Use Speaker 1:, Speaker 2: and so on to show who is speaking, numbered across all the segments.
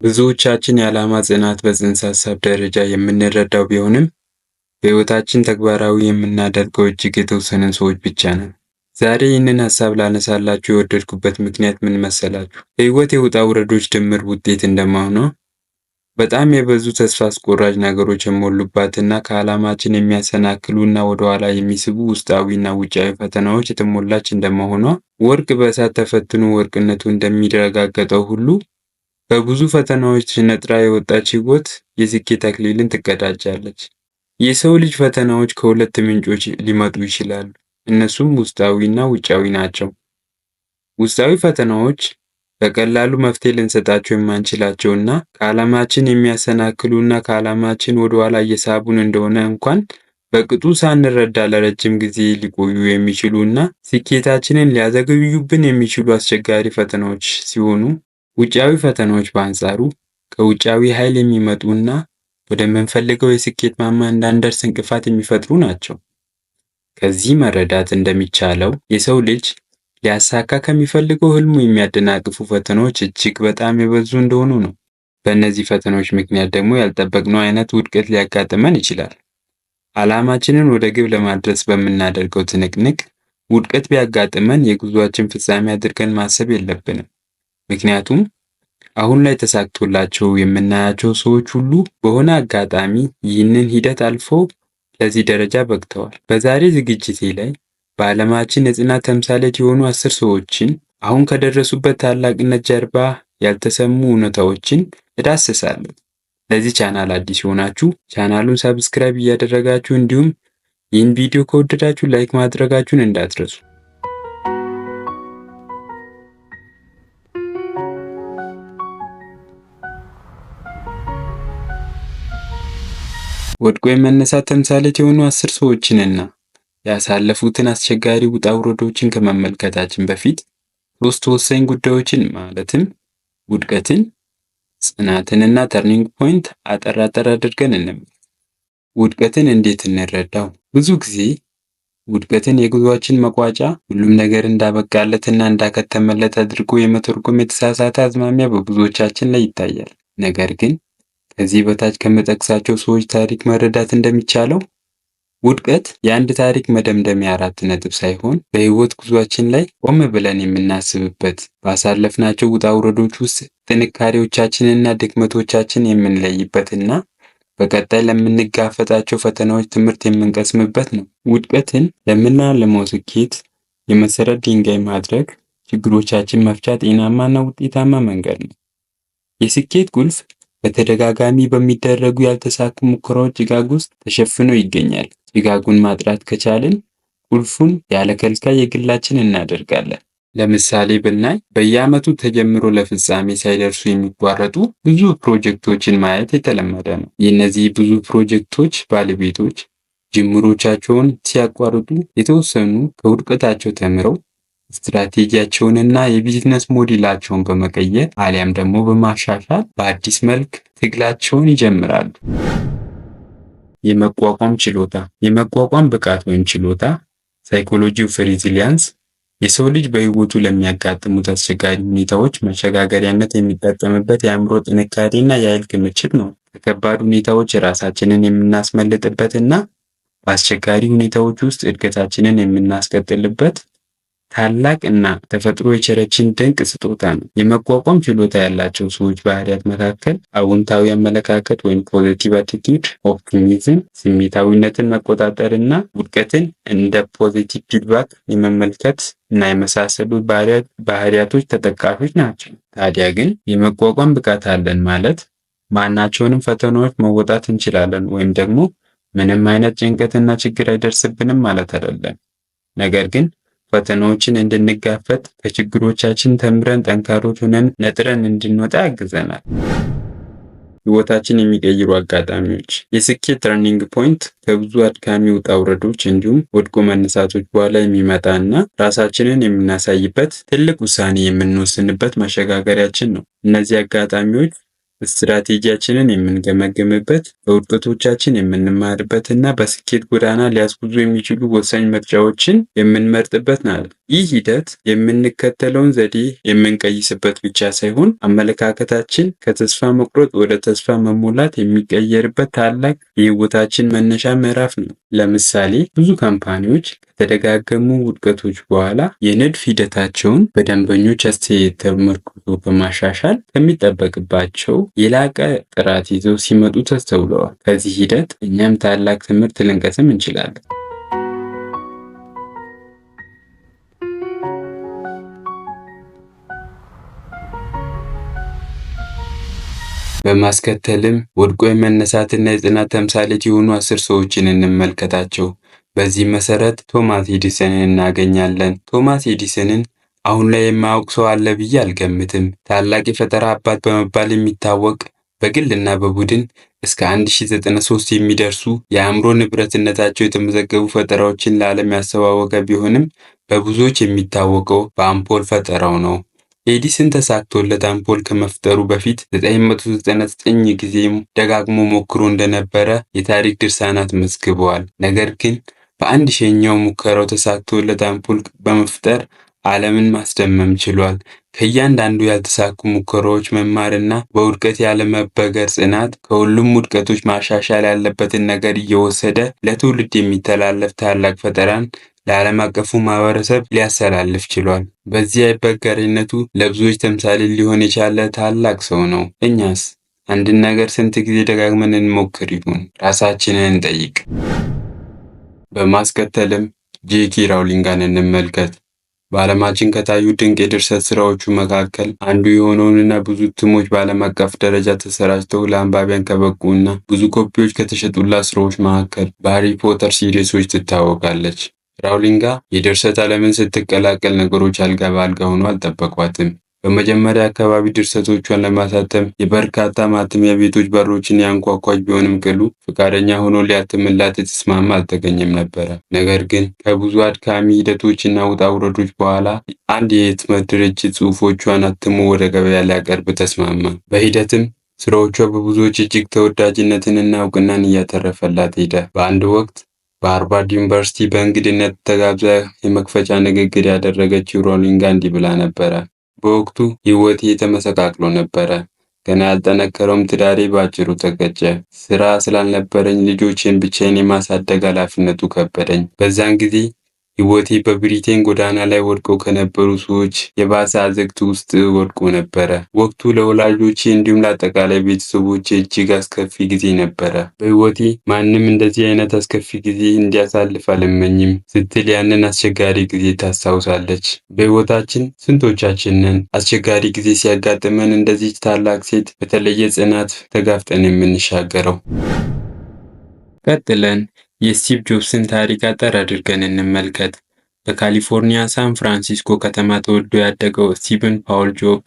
Speaker 1: ብዙዎቻችን የዓላማ ጽናት በጽንሰ ሐሳብ ደረጃ የምንረዳው ቢሆንም በሕይወታችን ተግባራዊ የምናደርገው እጅግ የተወሰንን ሰዎች ብቻ ነን። ዛሬ ይህንን ሐሳብ ላነሳላችሁ የወደድኩበት ምክንያት ምን መሰላችሁ? በሕይወት የውጣ ውረዶች ድምር ውጤት እንደመሆኗ በጣም የበዙ ተስፋ አስቆራጭ ነገሮች የሞሉባትና ከዓላማችን የሚያሰናክሉና ወደኋላ የሚስቡ ውስጣዊና ውጫዊ ፈተናዎች የተሞላች እንደመሆኗ ወርቅ በእሳት ተፈትኖ ወርቅነቱ እንደሚረጋገጠው ሁሉ በብዙ ፈተናዎች ነጥራ የወጣች ሕይወት የስኬት አክሊልን ትቀዳጃለች። የሰው ልጅ ፈተናዎች ከሁለት ምንጮች ሊመጡ ይችላሉ። እነሱም ውስጣዊና ውጫዊ ናቸው። ውስጣዊ ፈተናዎች በቀላሉ መፍትሄ ልንሰጣቸው የማንችላቸውና ከዓላማችን የሚያሰናክሉና ከዓላማችን ወደኋላ እየሳቡን እንደሆነ እንኳን በቅጡ ሳንረዳ ለረጅም ጊዜ ሊቆዩ የሚችሉና ስኬታችንን ሊያዘገዩብን የሚችሉ አስቸጋሪ ፈተናዎች ሲሆኑ፣ ውጫዊ ፈተናዎች በአንጻሩ ከውጫዊ ኃይል የሚመጡና ወደምንፈልገው የስኬት ማማ እንዳንደርስ እንቅፋት የሚፈጥሩ ናቸው። ከዚህ መረዳት እንደሚቻለው የሰው ልጅ ሊያሳካ ከሚፈልገው ህልሙ የሚያደናቅፉ ፈተናዎች እጅግ በጣም የበዙ እንደሆኑ ነው። በእነዚህ ፈተናዎች ምክንያት ደግሞ ያልጠበቅነው አይነት ውድቀት ሊያጋጥመን ይችላል። ዓላማችንን ወደ ግብ ለማድረስ በምናደርገው ትንቅንቅ ውድቀት ቢያጋጥመን የጉዟችን ፍጻሜ አድርገን ማሰብ የለብንም። ምክንያቱም አሁን ላይ ተሳክቶላቸው የምናያቸው ሰዎች ሁሉ በሆነ አጋጣሚ ይህንን ሂደት አልፈው ለዚህ ደረጃ በቅተዋል። በዛሬ ዝግጅቴ ላይ በዓለማችን የጽናት ተምሳሌት የሆኑ 10 ሰዎችን አሁን ከደረሱበት ታላቅነት ጀርባ ያልተሰሙ እውነታዎችን እዳስሳለሁ። ለዚህ ቻናል አዲስ የሆናችሁ ቻናሉን ሰብስክራይብ እያደረጋችሁ እንዲሁም ይህን ቪዲዮ ከወደዳችሁ ላይክ ማድረጋችሁን እንዳትረሱ። ወድቆ የመነሳት ተምሳሌት የሆኑ 10 ሰዎችንና ያሳለፉትን አስቸጋሪ ውጣ ውረዶችን ከመመልከታችን በፊት 3 ወሳኝ ጉዳዮችን ማለትም ውድቀትን፣ ጽናትንና ተርኒንግ ፖይንት አጠር አድርገን እንመልከት። ውድቀትን እንዴት እንረዳው? ብዙ ጊዜ ውድቀትን የጉዟችን መቋጫ፣ ሁሉም ነገር እንዳበቃለትና እንዳከተመለት አድርጎ የመተርጎም የተሳሳተ አዝማሚያ በብዙዎቻችን ላይ ይታያል። ነገር ግን ከዚህ በታች ከመጠቅሳቸው ሰዎች ታሪክ መረዳት እንደሚቻለው ውድቀት የአንድ ታሪክ መደምደሚያ 4 ነጥብ ሳይሆን በሕይወት ጉዟችን ላይ ቆም ብለን የምናስብበት፣ ባሳለፍናቸው ውጣ ውረዶች ውስጥ ጥንካሬዎቻችንና ድክመቶቻችን የምንለይበትና በቀጣይ ለምንጋፈጣቸው ፈተናዎች ትምህርት የምንቀስምበት ነው። ውድቀትን ለምናልመው ስኬት የመሰረት ድንጋይ ማድረግ ችግሮቻችን መፍቻ ጤናማና ውጤታማ መንገድ ነው። የስኬት ቁልፍ በተደጋጋሚ በሚደረጉ ያልተሳኩ ሙከራዎች ጭጋግ ውስጥ ተሸፍኖ ይገኛል። ጭጋጉን ማጥራት ከቻልን ቁልፉን ያለ ከልካይ የግላችን እናደርጋለን። ለምሳሌ ብናይ በየዓመቱ ተጀምሮ ለፍጻሜ ሳይደርሱ የሚቋረጡ ብዙ ፕሮጀክቶችን ማየት የተለመደ ነው። የእነዚህ ብዙ ፕሮጀክቶች ባለቤቶች ጅምሮቻቸውን ሲያቋርጡ የተወሰኑ ከውድቀታቸው ተምረው ስትራቴጂያቸውንና የቢዝነስ ሞዴላቸውን በመቀየር አሊያም ደግሞ በማሻሻል በአዲስ መልክ ትግላቸውን ይጀምራሉ። የመቋቋም ችሎታ፣ የመቋቋም ብቃት ወይም ችሎታ ሳይኮሎጂ ኦፍ ሬዚሊያንስ የሰው ልጅ በሕይወቱ ለሚያጋጥሙት አስቸጋሪ ሁኔታዎች መሸጋገሪያነት የሚጠቀምበት የአእምሮ ጥንካሬና የኃይል ክምችት ነው። ከከባድ ሁኔታዎች ራሳችንን የምናስመልጥበትና በአስቸጋሪ ሁኔታዎች ውስጥ እድገታችንን የምናስቀጥልበት ታላቅ እና ተፈጥሮ የቸረችን ድንቅ ስጦታ ነው። የመቋቋም ችሎታ ያላቸው ሰዎች ባህሪያት መካከል አዎንታዊ አመለካከት ወይም ፖዚቲቭ አቲቲዩድ፣ ኦፕቲሚዝም፣ ስሜታዊነትን መቆጣጠርና ውድቀትን እንደ ፖዚቲቭ ፊድባክ የመመልከት እና የመሳሰሉት ባህሪያቶች ተጠቃሾች ናቸው። ታዲያ ግን የመቋቋም ብቃት አለን ማለት ማናቸውንም ፈተናዎች መወጣት እንችላለን ወይም ደግሞ ምንም አይነት ጭንቀትና ችግር አይደርስብንም ማለት አይደለም። ነገር ግን ፈተናዎችን እንድንጋፈጥ ከችግሮቻችን ተምረን ጠንካሮች ሆነን ነጥረን እንድንወጣ ያግዘናል። ሕይወታችን የሚቀይሩ አጋጣሚዎች፣ የስኬት ተርኒንግ ፖይንት ከብዙ አድካሚ ውጣ ውረዶች እንዲሁም ወድቆ መነሳቶች በኋላ የሚመጣና ራሳችንን የምናሳይበት ትልቅ ውሳኔ የምንወስንበት መሸጋገሪያችን ነው። እነዚህ አጋጣሚዎች ስትራቴጂያችንን የምንገመግምበት፣ ከውድቀቶቻችን የምንማርበት እና በስኬት ጎዳና ሊያስጉዙ የሚችሉ ወሳኝ ምርጫዎችን የምንመርጥበት ነው። ይህ ሂደት የምንከተለውን ዘዴ የምንቀይስበት ብቻ ሳይሆን አመለካከታችን ከተስፋ መቁረጥ ወደ ተስፋ መሞላት የሚቀየርበት ታላቅ የህይወታችን መነሻ ምዕራፍ ነው። ለምሳሌ ብዙ ካምፓኒዎች ከተደጋገሙ ውድቀቶች በኋላ የንድፍ ሂደታቸውን በደንበኞች አስተያየት ተመርኩዞ በማሻሻል ከሚጠበቅባቸው የላቀ ጥራት ይዘው ሲመጡ ተስተውለዋል። ከዚህ ሂደት እኛም ታላቅ ትምህርት ልንቀስም እንችላለን። በማስከተልም ወድቆ የመነሳትና የጽናት ተምሳሌት የሆኑ 10 ሰዎችን እንመልከታቸው። በዚህ መሰረት ቶማስ ኤዲሰንን እናገኛለን። ቶማስ ኤዲሰንን አሁን ላይ የማያውቅ ሰው አለ ብዬ አልገምትም። ታላቅ የፈጠራ አባት በመባል የሚታወቅ በግልና በቡድን እስከ 1093 የሚደርሱ የአእምሮ ንብረትነታቸው የተመዘገቡ ፈጠራዎችን ለዓለም ያስተዋወቀ ቢሆንም በብዙዎች የሚታወቀው በአምፖል ፈጠራው ነው። ኤዲሰን ተሳክቶለት አምፖል ከመፍጠሩ በፊት 999 ጊዜም ደጋግሞ ሞክሮ እንደነበረ የታሪክ ድርሳናት መዝግበዋል። ነገር ግን በ1000ኛው ሙከራው ተሳክቶለት አምፖል በመፍጠር ዓለምን ማስደመም ችሏል። ከእያንዳንዱ ያልተሳኩ ሙከራዎች መማርና በውድቀት ያለመበገር ጽናት ከሁሉም ውድቀቶች ማሻሻል ያለበትን ነገር እየወሰደ ለትውልድ የሚተላለፍ ታላቅ ፈጠራን ለዓለም አቀፉ ማህበረሰብ ሊያስተላልፍ ችሏል። በዚህ አይበገሬነቱ ለብዙዎች ተምሳሌ ሊሆን የቻለ ታላቅ ሰው ነው። እኛስ አንድን ነገር ስንት ጊዜ ደጋግመን እንሞክር ይሆን? ራሳችንን እንጠይቅ። በማስከተልም ጄኪ ራውሊንግን እንመልከት። በዓለማችን ከታዩ ድንቅ የድርሰት ስራዎቹ መካከል አንዱ የሆነውንና ብዙ እትሞች በዓለም አቀፍ ደረጃ ተሰራጭተው ለአንባቢያን ከበቁና ብዙ ኮፒዎች ከተሸጡላት ስራዎች መካከል በሃሪ ፖተር ሲሪሶች ትታወቃለች። ራውሊንግ የድርሰት ዓለምን ስትቀላቀል ነገሮች አልጋ በአልጋ ሆነው አልጠበቋትም። በመጀመሪያ አካባቢ ድርሰቶቿን ለማሳተም የበርካታ ማተሚያ ቤቶች በሮችን ያንኳኳች ቢሆንም ቅሉ ፈቃደኛ ሆኖ ሊያትምላት የተስማማ አልተገኘም ነበረ። ነገር ግን ከብዙ አድካሚ ሂደቶችና ውጣ ውረዶች በኋላ አንድ የህትመት ድርጅት ጽሑፎቿን አትሞ ወደ ገበያ ሊያቀርብ ተስማማ። በሂደትም ስራዎቿ በብዙዎች እጅግ ተወዳጅነትንና እውቅናን እያተረፈላት ሄደ። በአንድ ወቅት በሃርቫርድ ዩኒቨርሲቲ በእንግድነት ተጋብዛ የመክፈቻ ንግግር ያደረገችው ራውሊንግ እንዲህ ብላ ነበረ። በወቅቱ ህይወቴ ተመሰቃቅሎ ነበረ። ገና ያልጠነከረውም ትዳሬ ባጭሩ ተቀጨ። ስራ ስላልነበረኝ ልጆቼን ብቻዬን የማሳደግ ኃላፊነቱ ከበደኝ። በዛን ጊዜ ህይወቴ በብሪቴን ጎዳና ላይ ወድቀው ከነበሩ ሰዎች የባሰ አዘቅት ውስጥ ወድቆ ነበረ። ወቅቱ ለወላጆቼ እንዲሁም ለአጠቃላይ ቤተሰቦቼ እጅግ አስከፊ ጊዜ ነበረ። በህይወቴ ማንም እንደዚህ አይነት አስከፊ ጊዜ እንዲያሳልፍ አልመኝም ስትል ያንን አስቸጋሪ ጊዜ ታስታውሳለች። በህይወታችን ስንቶቻችንን አስቸጋሪ ጊዜ ሲያጋጥመን እንደዚህ ታላቅ ሴት በተለየ ጽናት ተጋፍጠን የምንሻገረው? ቀጥለን የስቲቭ ጆብስን ታሪክ አጠር አድርገን እንመልከት። በካሊፎርኒያ ሳን ፍራንሲስኮ ከተማ ተወልዶ ያደገው ስቲቨን ፓውል ጆብ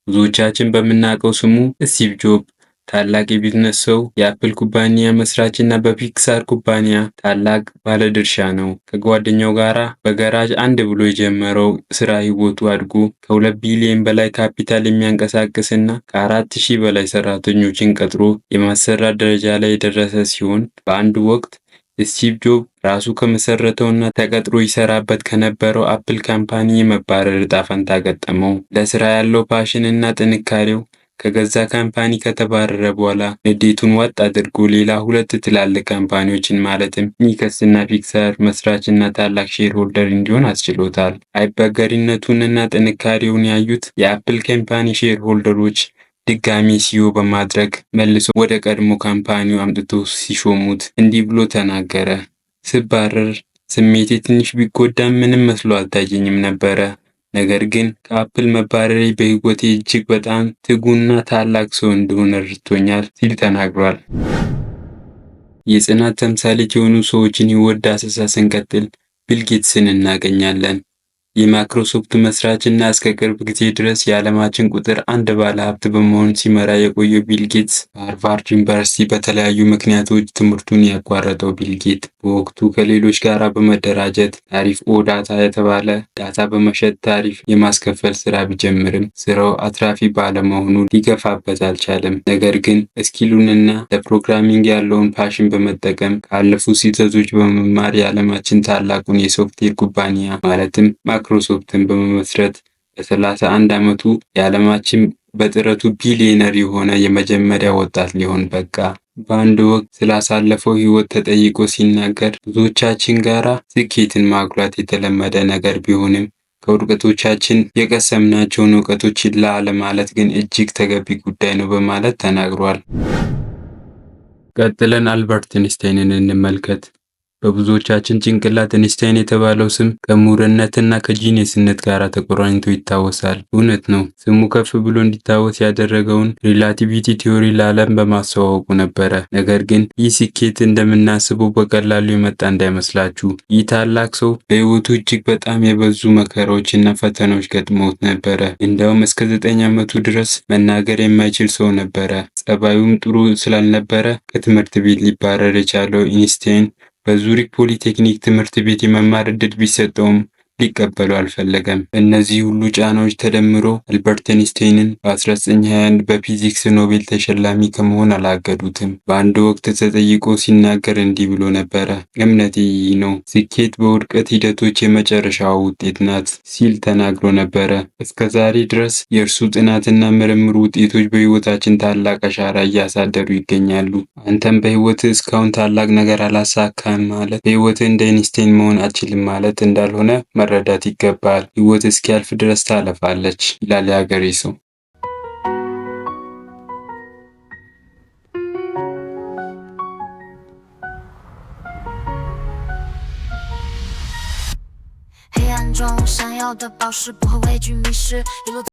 Speaker 1: ብዙዎቻችን በምናውቀው ስሙ ስቲቭ ጆብ ታላቅ የቢዝነስ ሰው፣ የአፕል ኩባንያ መስራች እና በፒክሳር ኩባንያ ታላቅ ባለድርሻ ነው። ከጓደኛው ጋራ በጋራጅ አንድ ብሎ የጀመረው ስራ ህይወቱ አድጎ ከ2 ቢሊዮን በላይ ካፒታል የሚያንቀሳቅስ እና ከ4000 በላይ ሰራተኞችን ቀጥሮ የማሰራት ደረጃ ላይ የደረሰ ሲሆን በአንድ ወቅት ስቲቭ ጆብ ራሱ ከመሰረተውና ተቀጥሮ ይሰራበት ከነበረው አፕል ካምፓኒ የመባረር ዕጣ ፈንታ ገጠመው። ለስራ ያለው ፓሽን እና ጥንካሬው ከገዛ ካምፓኒ ከተባረረ በኋላ ንዴቱን ዋጥ አድርጎ ሌላ 2 ትላልቅ ካምፓኒዎችን ማለትም ኒከስ እና ፒክሳር መስራችና ታላቅ ሼር ሆልደር እንዲሆን አስችሎታል። አይበገሪነቱንና ጥንካሬውን ያዩት የአፕል ካምፓኒ ሼር ሆልደሮች ድጋሚ ሲዮ በማድረግ መልሶ ወደ ቀድሞ ካምፓኒው አምጥቶ ሲሾሙት እንዲህ ብሎ ተናገረ። ስባረር ስሜቴ ትንሽ ቢጎዳም ምንም መስሎ አልታየኝም ነበረ። ነገር ግን ከአፕል መባረሬ በህይወቴ እጅግ በጣም ትጉና ታላቅ ሰው እንደሆነ ረድቶኛል ሲል ተናግሯል። የጽናት ተምሳሌት የሆኑ ሰዎችን ህይወት ዳሰሳ ስንቀጥል ቢል ጌትስን እናገኛለን። የማይክሮሶፍት መስራች እና እስከ ቅርብ ጊዜ ድረስ የዓለማችን ቁጥር 1 ባለሀብት በመሆን ሲመራ የቆየው ቢል ጌትስ በሃርቫርድ ዩኒቨርሲቲ በተለያዩ ምክንያቶች ትምህርቱን ያቋረጠው ቢል ጌት በወቅቱ ከሌሎች ጋር በመደራጀት ታሪፍ ኦ ዳታ የተባለ ዳታ በመሸጥ ታሪፍ የማስከፈል ስራ ቢጀምርም ስራው አትራፊ ባለመሆኑ ሊገፋበት አልቻለም። ነገር ግን እስኪሉንና ለፕሮግራሚንግ ያለውን ፓሽን በመጠቀም ካለፉ ስህተቶች በመማር የዓለማችን ታላቁን የሶፍትዌር ኩባንያ ማለትም ማይክሮሶፍትን በመመስረት በ31 ዓመቱ የዓለማችን በጥረቱ ቢሊየነር የሆነ የመጀመሪያ ወጣት ሊሆን በቃ። በአንድ ወቅት ስላሳለፈው ህይወት ተጠይቆ ሲናገር ብዙዎቻችን ጋራ ስኬትን ማጉላት የተለመደ ነገር ቢሆንም ከውድቀቶቻችን የቀሰምናቸውን እውቀቶች ችላ አለማለት ግን እጅግ ተገቢ ጉዳይ ነው በማለት ተናግሯል። ቀጥለን አልበርት ኢንስታይንን እንመልከት። በብዙዎቻችን ጭንቅላት ኢንስታይን የተባለው ስም ከምሁርነትና ከጂኒየስነት ጋር ተቆራኝቶ ይታወሳል። እውነት ነው። ስሙ ከፍ ብሎ እንዲታወስ ያደረገውን ሪላቲቪቲ ቲዮሪ ለዓለም በማስተዋወቁ ነበረ። ነገር ግን ይህ ስኬት እንደምናስበው በቀላሉ የመጣ እንዳይመስላችሁ። ይህ ታላቅ ሰው በህይወቱ እጅግ በጣም የበዙ መከራዎችና ፈተናዎች ገጥመውት ነበረ። እንዲያውም እስከ 9 ዓመቱ ድረስ መናገር የማይችል ሰው ነበረ። ጸባዩም ጥሩ ስላልነበረ ከትምህርት ቤት ሊባረር የቻለው ኢንስታይን በዙሪክ ፖሊቴክኒክ ትምህርት ቤት የመማር ዕድል ቢሰጠውም ሊቀበሉ አልፈለገም። እነዚህ ሁሉ ጫናዎች ተደምሮ አልበርት ኢንስታይንን በ1921 በፊዚክስ ኖቤል ተሸላሚ ከመሆን አላገዱትም። በአንድ ወቅት ተጠይቆ ሲናገር እንዲህ ብሎ ነበረ፣ እምነቴ ይህ ነው፣ ስኬት በውድቀት ሂደቶች የመጨረሻው ውጤት ናት ሲል ተናግሮ ነበረ። እስከ ዛሬ ድረስ የእርሱ ጥናትና ምርምር ውጤቶች በህይወታችን ታላቅ አሻራ እያሳደሩ ይገኛሉ። አንተም በህይወት እስካሁን ታላቅ ነገር አላሳካም ማለት በህይወት እንደ ኢንስታይን መሆን አትችልም ማለት እንዳልሆነ መረዳት ይገባል። ህይወት እስኪያልፍ ድረስ ታለፋለች ይላል የሀገሬ ሰው።黑暗中闪耀的宝石，不会畏惧迷失，一路